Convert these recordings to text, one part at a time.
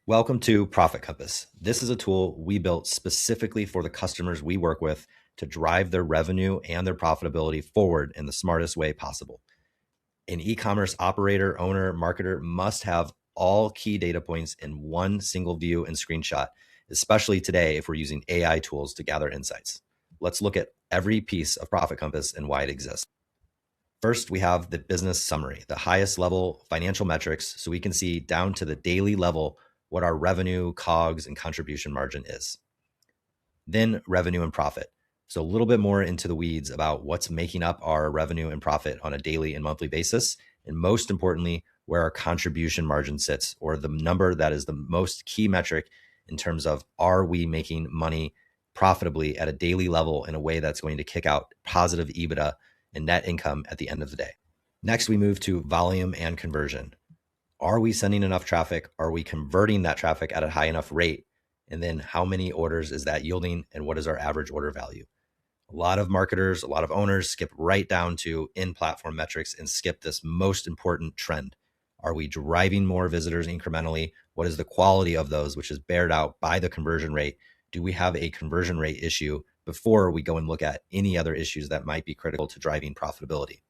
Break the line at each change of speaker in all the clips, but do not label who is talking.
Welcome to Profit Compass. This is a tool we built specifically for the customers we work with to drive their revenue and their profitability forward in the smartest way possible. An e-commerce operator, owner, marketer must have all key data points in one single view and screenshot, especially today if we're using AI tools to gather insights. Let's look at every piece of Profit Compass and why it exists. First, we have the business summary, the highest level financial metrics, so we can see down to the daily level what our revenue, COGS, and contribution margin is. Then revenue and profit. So a little bit more into the weeds about what's making up our revenue and profit on a daily and monthly basis. And most importantly, where our contribution margin sits, or the number that is the most key metric in terms of, are we making money profitably at a daily level in a way that's going to kick out positive EBITDA and net income at the end of the day. Next, we move to volume and conversion. Are we sending enough traffic? Are we converting that traffic at a high enough rate? And then how many orders is that yielding? And what is our average order value? A lot of marketers, a lot of owners skip right down to in-platform metrics and skip this most important trend. Are we driving more visitors incrementally? What is the quality of those, which is bared out by the conversion rate? Do we have a conversion rate issue before we go and look at any other issues that might be critical to driving profitability?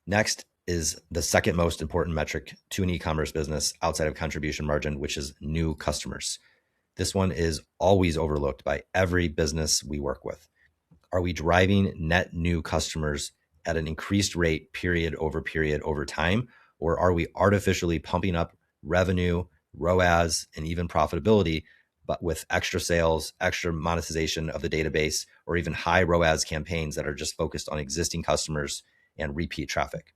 Next is the second most important metric to an e-commerce business outside of contribution margin, which is new customers. This one is always overlooked by every business we work with. Are we driving net new customers at an increased rate period over time? Or are we artificially pumping up revenue, ROAS, and even profitability, but with extra sales, extra monetization of the database, or even high ROAS campaigns that are just focused on existing customers and repeat traffic?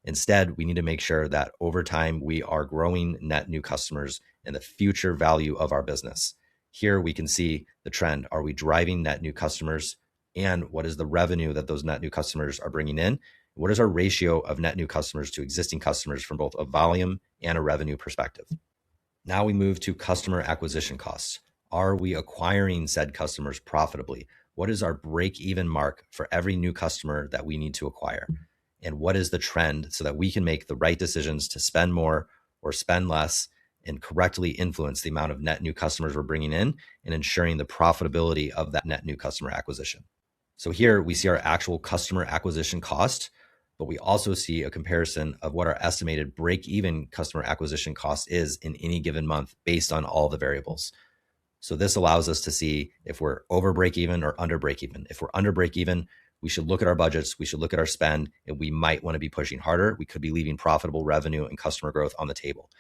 Instead, we need to make sure that over time, we are growing net new customers and the future value of our business. Here we can see the trend. Are we driving net new customers? And what is the revenue that those net new customers are bringing in? What is our ratio of net new customers to existing customers from both a volume and a revenue perspective? Now we move to customer acquisition costs. Are we acquiring said customers profitably? What is our break-even mark for every new customer that we need to acquire? And what is the trend so that we can make the right decisions to spend more or spend less and correctly influence the amount of net new customers we're bringing in and ensuring the profitability of that net new customer acquisition? So here we see our actual customer acquisition cost, but we also see a comparison of what our estimated break-even customer acquisition cost is in any given month based on all the variables. So this allows us to see if we're over break-even or under break-even. If we're under break-even, we should look at our budgets, we should look at our spend, and we might want to be pushing harder. We could be leaving profitable revenue and customer growth on the table.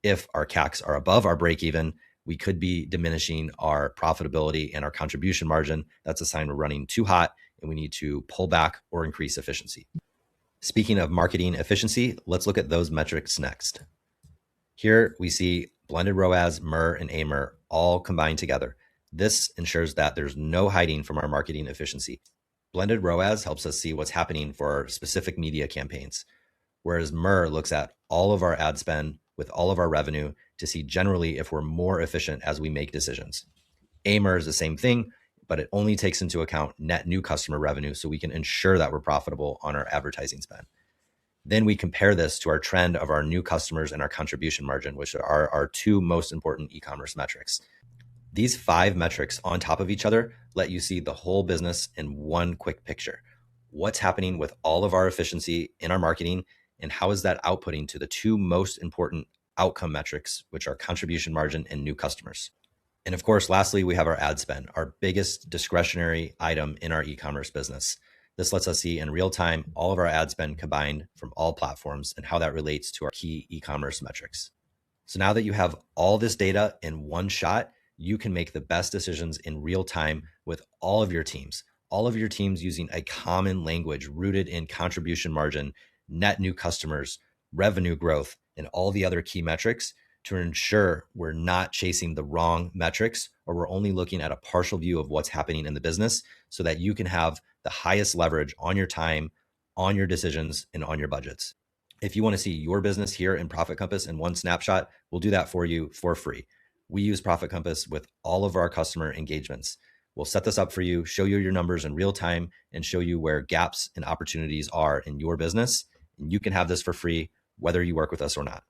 If our CACs are above our break-even, we could be diminishing our profitability and our contribution margin. That's a sign we're running too hot and we need to pull back or increase efficiency. Speaking of marketing efficiency, let's look at those metrics next. Here we see blended ROAS, MER, and AMER all combined together. This ensures that there's no hiding from our marketing efficiency. Blended ROAS helps us see what's happening for our specific media campaigns, whereas MER looks at all of our ad spend with all of our revenue to see generally if we're more efficient as we make decisions. AMER is the same thing, but it only takes into account net new customer revenue so we can ensure that we're profitable on our advertising spend. Then we compare this to our trend of our new customers and our contribution margin, which are our two most important e-commerce metrics. These 5 metrics on top of each other let you see the whole business in one quick picture. What's happening with all of our efficiency in our marketing, and how is that outputting to the 2 most important outcome metrics, which are contribution margin and new customers. And of course, lastly, we have our ad spend, our biggest discretionary item in our e-commerce business. This lets us see in real time all of our ad spend combined from all platforms and how that relates to our key e-commerce metrics. So now that you have all this data in one shot, you can make the best decisions in real time with all of your teams using a common language rooted in contribution margin, net new customers, revenue growth, and all the other key metrics to ensure we're not chasing the wrong metrics, or we're only looking at a partial view of what's happening in the business so that you can have the highest leverage on your time, on your decisions, and on your budgets. If you want to see your business here in Profit Compass in one snapshot, we'll do that for you for free. We use Profit Compass with all of our customer engagements. We'll set this up for you, show you your numbers in real time, and show you where gaps and opportunities are in your business. And you can have this for free, whether you work with us or not.